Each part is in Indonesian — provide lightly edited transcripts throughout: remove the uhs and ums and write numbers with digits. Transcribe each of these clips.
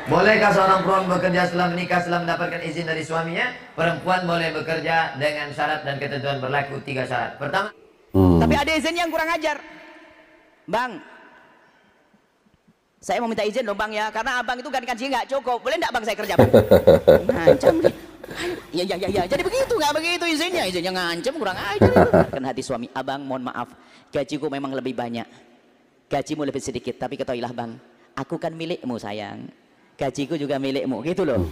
Bolehkah seorang perempuan bekerja setelah menikah setelah mendapatkan izin dari suaminya? Perempuan boleh bekerja dengan syarat dan ketentuan berlaku 3 syarat. Pertama, tapi ada izin yang kurang ajar. Bang, saya mau minta izin dong bang ya, karena abang itu kan gaji nggak cukup. Boleh nggak bang saya kerja bang? Ngancam dia. Ya. Jadi begitu nggak begitu izinnya? Izinnya ngancam, kurang ajar. Karena hati suami, abang mohon maaf, gajiku memang lebih banyak, gajimu lebih sedikit. Tapi ketahuilah bang, aku kan milikmu sayang. Gajiku juga milikmu, gitu loh.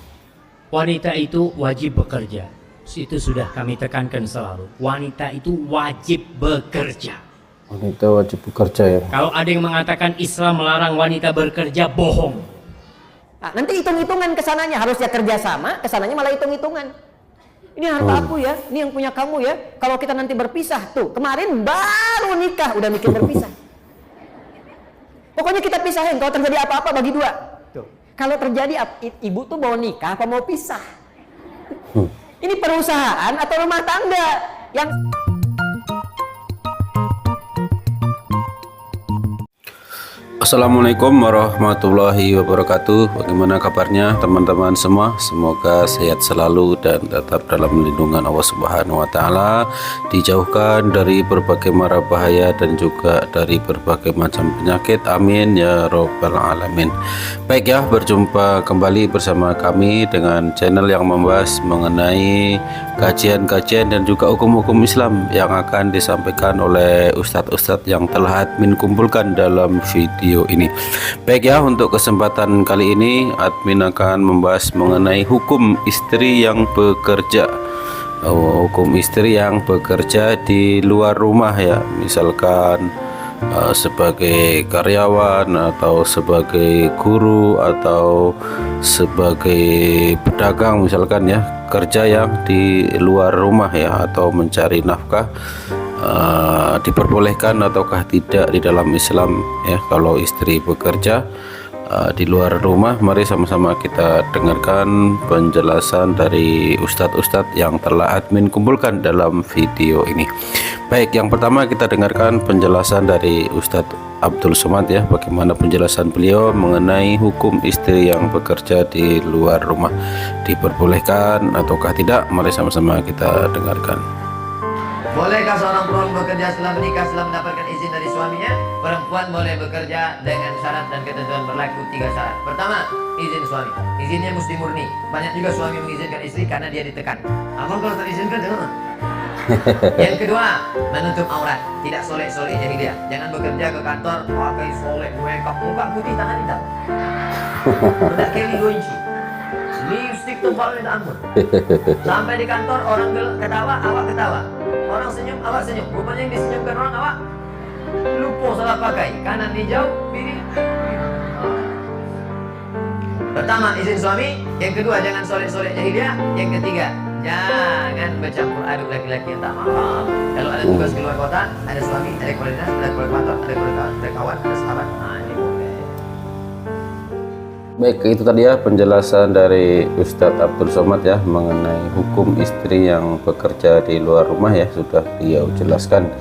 Wanita itu wajib bekerja. Itu sudah kami tekankan selalu. Wanita itu wajib bekerja. Wanita wajib bekerja ya. Kalau ada yang mengatakan Islam melarang wanita bekerja, bohong. Nah, nanti hitung-hitungan kesananya, harusnya kerja sama, kesananya malah hitung-hitungan. Ini harta aku ya, ini yang punya kamu ya. Kalau kita nanti berpisah tuh, kemarin baru nikah udah mikir berpisah. Pokoknya kita pisahin, kalau terjadi apa-apa bagi dua. Tuh. Kalau terjadi ibu tuh mau nikah apa mau pisah? Ini perusahaan atau rumah tangga yang Assalamualaikum warahmatullahi wabarakatuh. Bagaimana kabarnya teman-teman semua? Semoga sehat selalu dan tetap dalam lindungan Allah Subhanahu wa taala, dijauhkan dari berbagai mara bahaya dan juga dari berbagai macam penyakit. Amin ya rabbal alamin. Baik ya, berjumpa kembali bersama kami dengan channel yang membahas mengenai kajian-kajian dan juga hukum-hukum Islam yang akan disampaikan oleh ustadz-ustadz yang telah admin kumpulkan dalam video ini. Baik ya, untuk kesempatan kali ini admin akan membahas mengenai hukum istri yang bekerja. Hukum istri yang bekerja di luar rumah ya, misalkan sebagai karyawan atau sebagai guru atau sebagai pedagang misalkan ya, kerja yang di luar rumah ya, atau mencari nafkah. Diperbolehkan ataukah tidak di dalam Islam ya kalau istri bekerja di luar rumah? Mari sama-sama kita dengarkan penjelasan dari ustadz-ustadz yang telah admin kumpulkan dalam video ini. Baik, yang pertama kita dengarkan penjelasan dari Ustadz Abdul Somad ya, bagaimana penjelasan beliau mengenai hukum istri yang bekerja di luar rumah, diperbolehkan ataukah tidak? Mari sama-sama kita dengarkan. bolehkah seorang perempuan bekerja setelah menikah setelah mendapatkan izin dari suaminya? Perempuan boleh bekerja dengan syarat dan ketentuan berlaku 3 syarat. Pertama, izin suami. Izinnya mesti murni. Banyak juga suami mengizinkan istri karena dia ditekan. Abang kalau terizinkan jangan. Yang kedua, menutup aurat, tidak solek-solek jahiliyah. Jangan bekerja ke kantor pakai solek, make muka putih, tangan hitam. Udah Kelly Goinci, lipstick tebal minta ampun. Sampai di kantor orang ketawa, awak ketawa. Orang senyum, awak senyum. Rupanya yang disenyumkan orang, awak lupa salah pakai. Kanan hijau, kiri. Pertama, izin suami. Yang kedua, jangan solek-solek jahiliyah. Yang ketiga, jangan bercampur aduk laki-laki yang tak mahram. Kalau ada tugas keluar kota, ada suami, ada koordinat, ada koordinator, ada kawan, ada sahabat. Nah, ini boleh. Baik, itu tadi ya penjelasan dari Ustadz Abdul Somad ya mengenai hukum istri yang bekerja di luar rumah ya, sudah beliau jelaskan.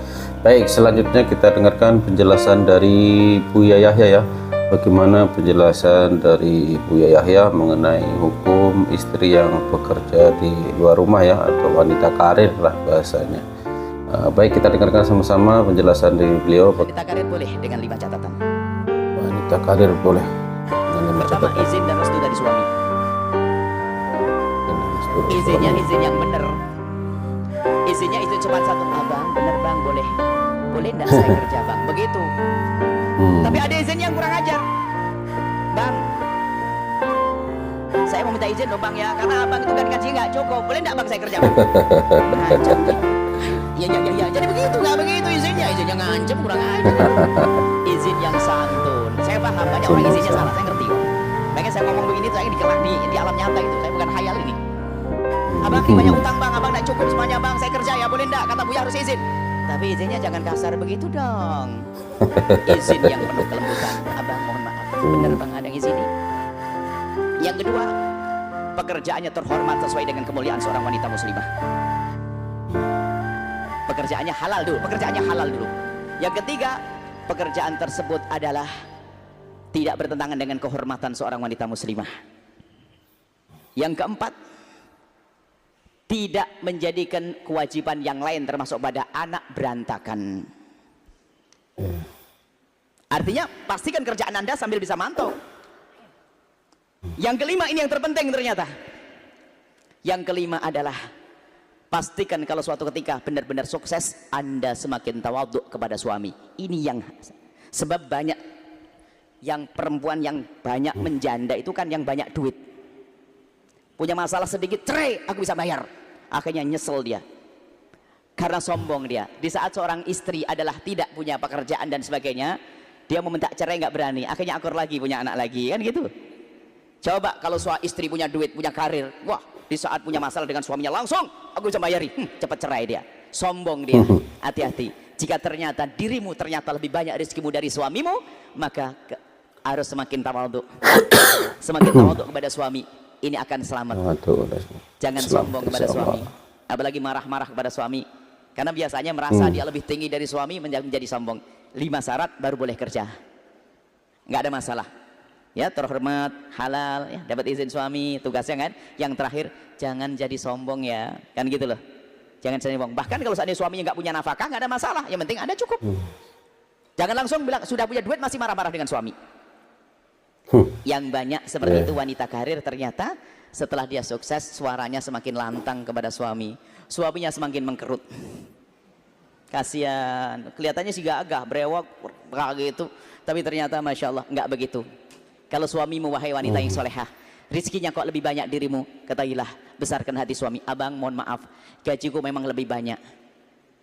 Baik, selanjutnya kita dengarkan penjelasan dari Buya Yahya ya. Bagaimana penjelasan dari Buya Yahya mengenai hukum istri yang bekerja di luar rumah ya, atau wanita karir lah bahasanya. Baik, kita dengarkan sama-sama penjelasan dari beliau. wanita karir boleh dengan 5 catatan. Wanita karir boleh. Pertama, izin dan restu dari suami. Izinnya izin yang benar. Izinnya izin cuma satu, abang bener bang, boleh enggak saya kerja bang, begitu. Tapi ada izin yang kurang ajar. Bang, saya mau minta izin dong bang ya, karena abang itu kan gaji nggak cukup. Boleh enggak bang saya kerja bang? Ngancam dia. Ya. Jadi begitu nggak begitu izinnya? Izinnya ngancam, kurang ajar. Izin yang santun. Saya paham banyak orang izinnya salah, saya ngerti. Makanya saya ngomong begini, saya di alam nyata itu, saya bukan khayal ini. Abang ini banyak utang bang, abang nggak cukup semuanya bang, saya kerja ya, boleh enggak? Kata Buya harus izin. Tapi izinnya jangan kasar begitu dong. Izin yang penuh kelembutan. Abang mohon maaf, bener bang ada yang izini. Yang kedua, pekerjaannya terhormat sesuai dengan kemuliaan seorang wanita muslimah. Pekerjaannya halal dulu. Yang ketiga, pekerjaan tersebut adalah tidak bertentangan dengan kehormatan seorang wanita muslimah. Yang keempat, tidak menjadikan kewajiban yang lain termasuk pada anak berantakan. Artinya pastikan kerjaan Anda sambil bisa mantau. Yang kelima, ini yang terpenting ternyata. Yang kelima adalah pastikan kalau suatu ketika benar-benar sukses, Anda semakin tawadhu kepada suami. Ini yang sebab banyak yang perempuan yang banyak menjanda itu kan yang banyak duit. Punya masalah sedikit, cerai, aku bisa bayar. Akhirnya nyesel dia. Karena sombong dia. Di saat seorang istri adalah tidak punya pekerjaan dan sebagainya, dia mau minta cerai nggak berani. Akhirnya akur lagi, punya anak lagi, kan gitu. Coba kalau suami istri punya duit, punya karir, wah, di saat punya masalah dengan suaminya langsung aku bisa bayari, cepat cerai dia. Sombong dia. Hati-hati. Jika ternyata dirimu ternyata lebih banyak rezekimu dari suamimu, maka harus semakin tawadhu. Semakin tawadhu kepada suami, ini akan selamat. Jangan sombong kepada suami, apalagi marah-marah kepada suami, karena biasanya merasa dia lebih tinggi dari suami, menjadi sombong. 5 syarat baru boleh kerja, nggak ada masalah ya, terhormat, halal ya, dapat izin suami, tugasnya kan. Yang terakhir, jangan jadi sombong ya, kan gitu loh, jangan sombong. Bahkan kalau seandainya suaminya nggak punya nafkah, nggak ada masalah, yang penting Anda cukup. Jangan langsung bilang sudah punya duit masih marah-marah dengan suami. Yang banyak seperti itu wanita karir, ternyata setelah dia sukses suaranya semakin lantang kepada suami, suaminya semakin mengkerut. Kasihan, kelihatannya sih gagah, brewok, kayak gitu, tapi ternyata masya Allah nggak begitu. Kalau suamimu wahai wanita yang solehah, rizkinya kok lebih banyak dirimu, ketahuilah, besarkan hati suami. Abang mohon maaf, gajiku memang lebih banyak,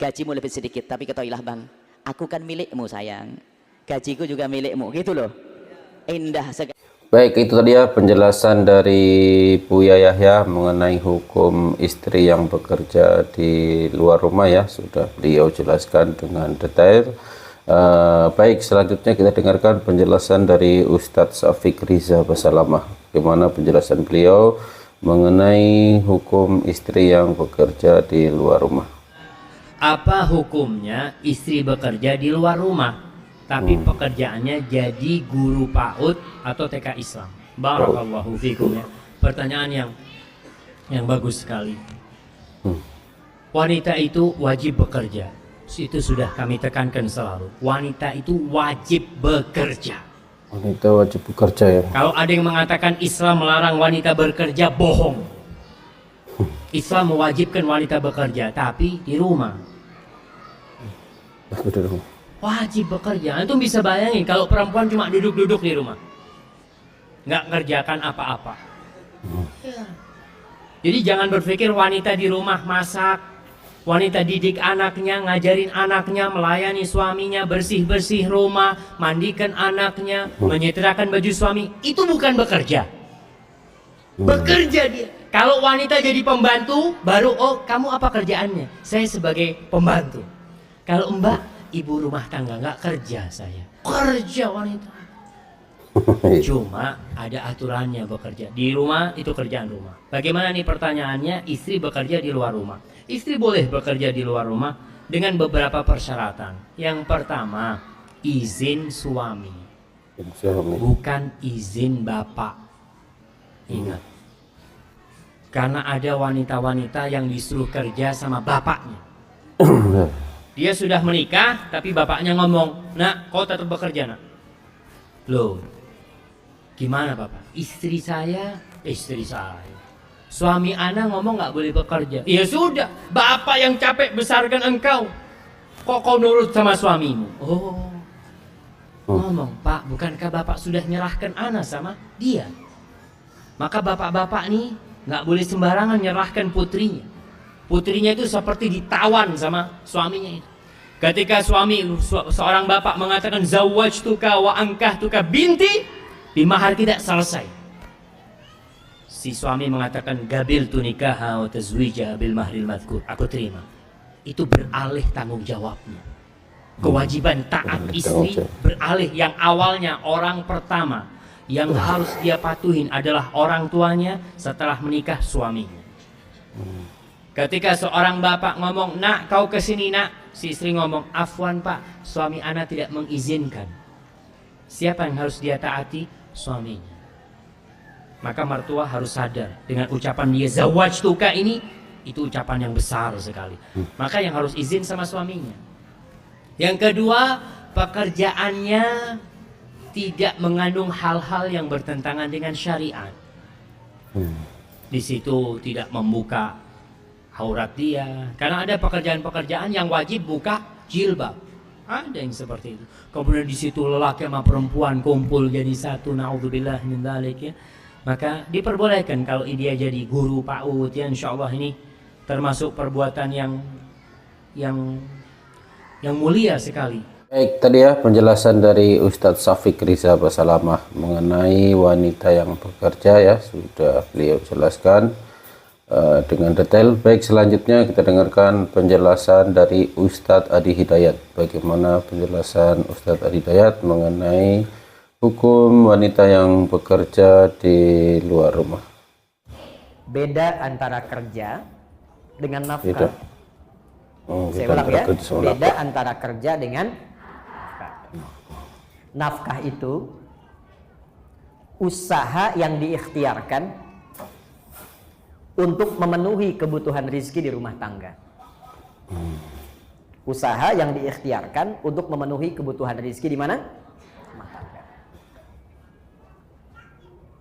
gajimu lebih sedikit, tapi ketahuilah bang, aku kan milikmu sayang, gajiku juga milikmu, gitu loh. Indah sekali. Baik, itu tadi ya penjelasan dari Buya Yahya mengenai hukum istri yang bekerja di luar rumah ya, sudah beliau jelaskan dengan detail. Baik, selanjutnya kita dengarkan penjelasan dari Ustadz Syafiq Riza Basalamah. Bagaimana penjelasan beliau mengenai hukum istri yang bekerja di luar rumah. Apa hukumnya istri bekerja di luar rumah tapi pekerjaannya jadi guru PAUD atau TK Islam? Barakallahu fikum ya. Pertanyaan yang bagus sekali. Wanita itu wajib bekerja. Itu sudah kami tekankan selalu. Wanita itu wajib bekerja. Wanita wajib bekerja ya. Kalau ada yang mengatakan Islam melarang wanita bekerja, bohong. Islam mewajibkan wanita bekerja, tapi di rumah. Wajib bekerja. Antum bisa bayangin kalau perempuan cuma duduk-duduk di rumah, nggak ngerjakan apa-apa. Ya. Jadi jangan berpikir wanita di rumah masak, wanita didik anaknya, ngajarin anaknya, melayani suaminya, bersih-bersih rumah, mandikan anaknya, menyetrikakan baju suami. Itu bukan bekerja. Bekerja dia. Kalau wanita jadi pembantu, baru oh kamu apa kerjaannya? Saya sebagai pembantu. Kalau mbak ibu rumah tangga, nggak kerja saya. Kerja wanita. Cuma ada aturannya bekerja. Di rumah itu kerjaan rumah. Bagaimana nih pertanyaannya, istri bekerja di luar rumah. Istri boleh bekerja di luar rumah dengan beberapa persyaratan. Yang pertama, izin suami. Bukan izin bapak. Ingat. Karena ada wanita-wanita yang disuruh kerja sama bapaknya. Dia sudah menikah, tapi bapaknya ngomong, nak, kau tetap bekerja, nak. Loh, gimana bapak? Istri saya. Suami anak ngomong nggak boleh bekerja. Ya sudah, bapak yang capek besarkan engkau. Kok kau nurut sama suamimu? Oh, ngomong, pak, bukankah bapak sudah nyerahkan anak sama dia? Maka bapak-bapak nih nggak boleh sembarangan nyerahkan putrinya. Putrinya itu seperti ditawan sama suaminya itu. Ketika seorang bapak mengatakan zawwajtuka wa ankahtuka binti, di mahar tidak selesai. Si suami mengatakan gabiltu nikaha wa tazwija bil mahril madhkur, aku terima. Itu beralih tanggung jawabnya. Kewajiban taat istri beralih, yang awalnya orang pertama yang harus dia patuhin adalah orang tuanya, setelah menikah suaminya. Ketika seorang bapak ngomong, nak kau kesini nak, si istri ngomong, afwan pak, suami anak tidak mengizinkan. siapa yang harus dia taati? Suaminya. Maka mertua harus sadar dengan ucapan dia zawajtuka ini, itu ucapan yang besar sekali. Maka yang harus izin sama suaminya. Yang kedua, pekerjaannya tidak mengandung hal-hal yang bertentangan dengan syariat. Di situ tidak membuka aurat dia, karena ada pekerjaan-pekerjaan yang wajib buka jilbab. Ada yang seperti itu. Kemudian di situ lelaki sama perempuan kumpul jadi satu, naudzubillah min dzalik ya. Maka diperbolehkan kalau dia jadi guru PAUD ya, insyaallah ini termasuk perbuatan yang mulia sekali. Baik, tadi ya penjelasan dari Ustadz Syafiq Riza Basalamah mengenai wanita yang bekerja ya, sudah beliau jelaskan dengan detail. Baik, selanjutnya kita dengarkan penjelasan dari Ustadz Adi Hidayat. Bagaimana penjelasan Ustadz Adi Hidayat mengenai hukum wanita yang bekerja di luar rumah. Beda antara kerja dengan nafkah. Beda. Saya ulang ya, beda antara kerja dengan nafkah. Nafkah itu usaha yang diikhtiarkan untuk memenuhi kebutuhan rizki di rumah tangga. Usaha yang diikhtiarkan untuk memenuhi kebutuhan rizki di mana? Rumah tangga.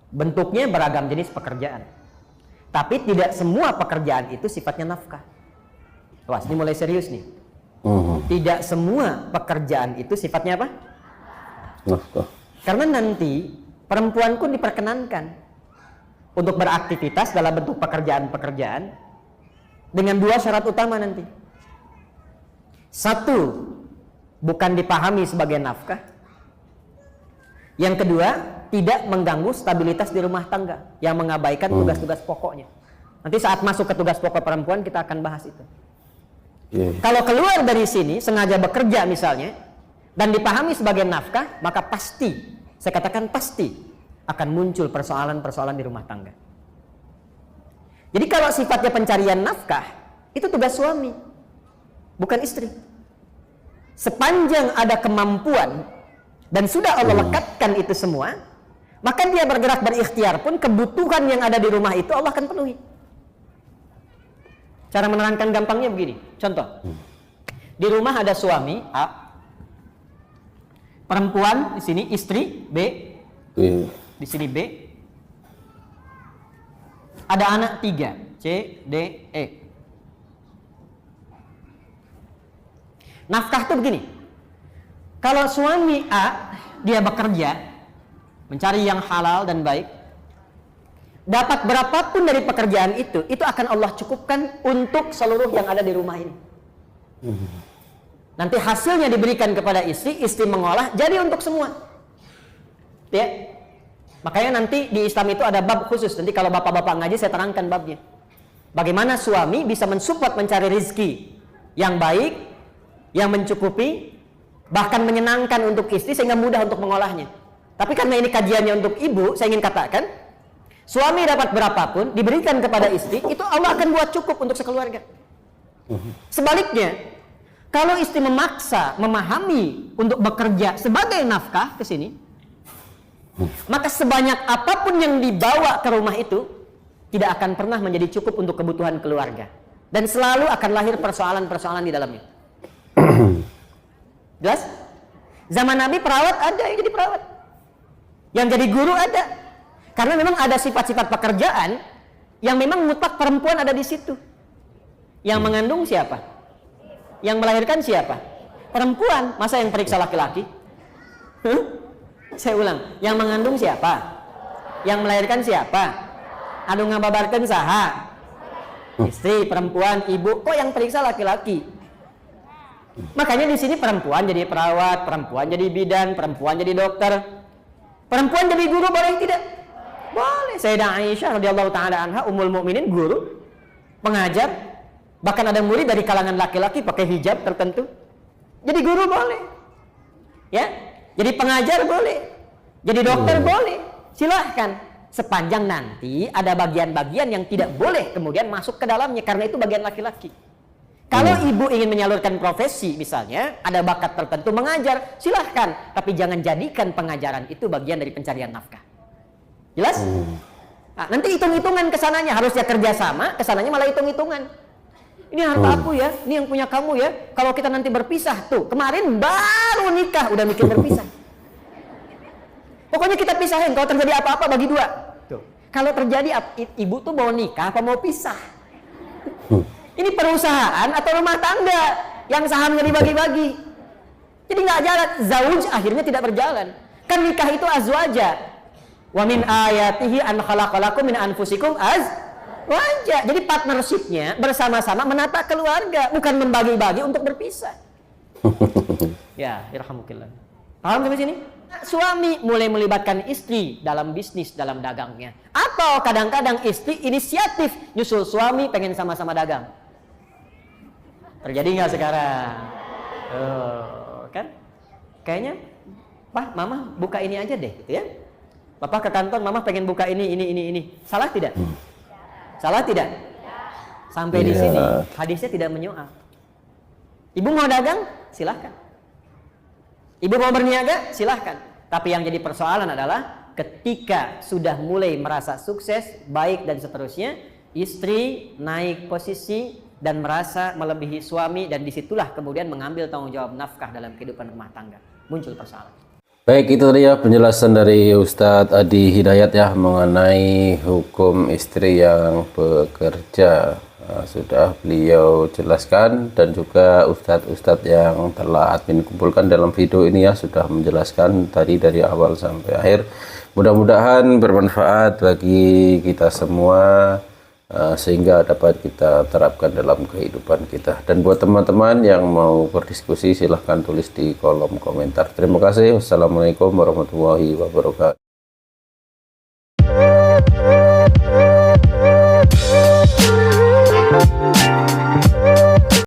Bentuknya beragam jenis pekerjaan. Tapi tidak semua pekerjaan itu sifatnya nafkah. Wah, ini mulai serius nih. Tidak semua pekerjaan itu sifatnya apa? Nafkah. Karena nanti perempuan pun diperkenankan untuk beraktivitas dalam bentuk pekerjaan-pekerjaan dengan dua syarat utama nanti. Satu, bukan dipahami sebagai nafkah. Yang kedua, tidak mengganggu stabilitas di rumah tangga yang mengabaikan tugas-tugas pokoknya. Nanti saat masuk ke tugas pokok perempuan kita akan bahas itu. Kalau keluar dari sini sengaja bekerja misalnya dan dipahami sebagai nafkah, maka pasti, saya katakan pasti akan muncul persoalan-persoalan di rumah tangga. Jadi kalau sifatnya pencarian nafkah, itu tugas suami, bukan istri. Sepanjang ada kemampuan dan sudah Allah lekatkan itu semua, maka dia bergerak berikhtiar pun kebutuhan yang ada di rumah itu Allah akan penuhi. Cara menerangkan gampangnya begini, contoh. Di rumah ada suami A, perempuan di sini istri B, di sini B. Ada anak 3, C, D, E. Nafkah itu begini. Kalau suami A dia bekerja mencari yang halal dan baik, dapat berapapun dari pekerjaan itu akan Allah cukupkan untuk seluruh yang ada di rumah ini. Nanti hasilnya diberikan kepada istri, istri mengolah jadi untuk semua. Ya. Makanya nanti di Islam itu ada bab khusus. Nanti kalau bapak-bapak ngaji saya terangkan babnya. Bagaimana suami bisa mensupport mencari rizki yang baik, yang mencukupi, bahkan menyenangkan untuk istri sehingga mudah untuk mengolahnya. Tapi karena ini kajiannya untuk ibu, saya ingin katakan, suami dapat berapapun diberikan kepada istri, itu Allah akan buat cukup untuk sekeluarga. Sebaliknya, kalau istri memaksa, memahami untuk bekerja sebagai nafkah ke sini, maka sebanyak apapun yang dibawa ke rumah itu tidak akan pernah menjadi cukup untuk kebutuhan keluarga. Dan selalu akan lahir persoalan-persoalan di dalamnya. Jelas? Zaman Nabi perawat ada yang jadi perawat. Yang jadi guru ada. Karena memang ada sifat-sifat pekerjaan yang memang mutlak perempuan ada di situ. Yang mengandung siapa? Yang melahirkan siapa? Perempuan. Masa yang periksa laki-laki? Saya ulang. Yang mengandung siapa? Yang melahirkan siapa? Anu ngababarkeun saha? Istri, perempuan, ibu. Kok yang periksa laki-laki? Makanya di sini perempuan jadi perawat, perempuan jadi bidan, perempuan jadi dokter. Perempuan jadi guru boleh tidak? Boleh. Sayyidah Aisyah radhiyallahu taala anha ummul mukminin guru, pengajar, bahkan ada murid dari kalangan laki-laki pakai hijab tertentu. Jadi guru boleh. Ya. Jadi pengajar boleh. Jadi dokter boleh. Silahkan. Sepanjang nanti ada bagian-bagian yang tidak boleh kemudian masuk ke dalamnya karena itu bagian laki-laki. Kalau ibu ingin menyalurkan profesi misalnya, ada bakat tertentu mengajar, silahkan. Tapi jangan jadikan pengajaran itu bagian dari pencarian nafkah. Jelas? Nah, nanti hitung-hitungan kesananya, harusnya kerjasama, kesananya malah hitung-hitungan. Ini harta aku ya, ini yang punya kamu ya. Kalau kita nanti berpisah, tuh kemarin baru nikah, udah mikir berpisah. Pokoknya kita pisahin, kalau terjadi apa-apa bagi dua. Tuh. Kalau terjadi, ibu tuh mau nikah apa mau pisah? Ini perusahaan atau rumah tangga yang sahamnya dibagi-bagi. Jadi nggak jalan, zauj akhirnya tidak berjalan. Kan nikah itu azwaja. Wa min ayatihi an khalaqalakum min anfusikum azwaja. Jadi partnershipnya bersama-sama menata keluarga, bukan membagi-bagi untuk berpisah. Ya, irhamukillah. Paham sampai sini? Suami mulai melibatkan istri dalam bisnis, dalam dagangnya. Atau kadang-kadang istri inisiatif nyusul suami pengen sama-sama dagang. Terjadi nggak sekarang? Kan? Kayaknya, Pak, Mama buka ini aja deh, gitu ya. Bapak ke kantor, Mama pengen buka ini. Salah tidak? Salah tidak? Sampai di sini, hadisnya tidak menyoal. Ibu mau dagang? Silahkan. Ibu mau berniaga? Silahkan. Tapi yang jadi persoalan adalah ketika sudah mulai merasa sukses, baik dan seterusnya, istri naik posisi dan merasa melebihi suami, dan disitulah kemudian mengambil tanggung jawab nafkah dalam kehidupan rumah tangga. Muncul persoalan. Baik, itu tadi ya penjelasan dari Ustadz Adi Hidayat ya mengenai hukum istri yang bekerja. Sudah beliau jelaskan, dan juga Ustadz-Ustadz yang telah admin kumpulkan dalam video ini ya sudah menjelaskan tadi dari awal sampai akhir. Mudah-mudahan bermanfaat bagi kita semua, sehingga dapat kita terapkan dalam kehidupan kita. Dan buat teman-teman yang mau berdiskusi, silahkan tulis di kolom komentar. Terima kasih. Wassalamualaikum warahmatullahi wabarakatuh.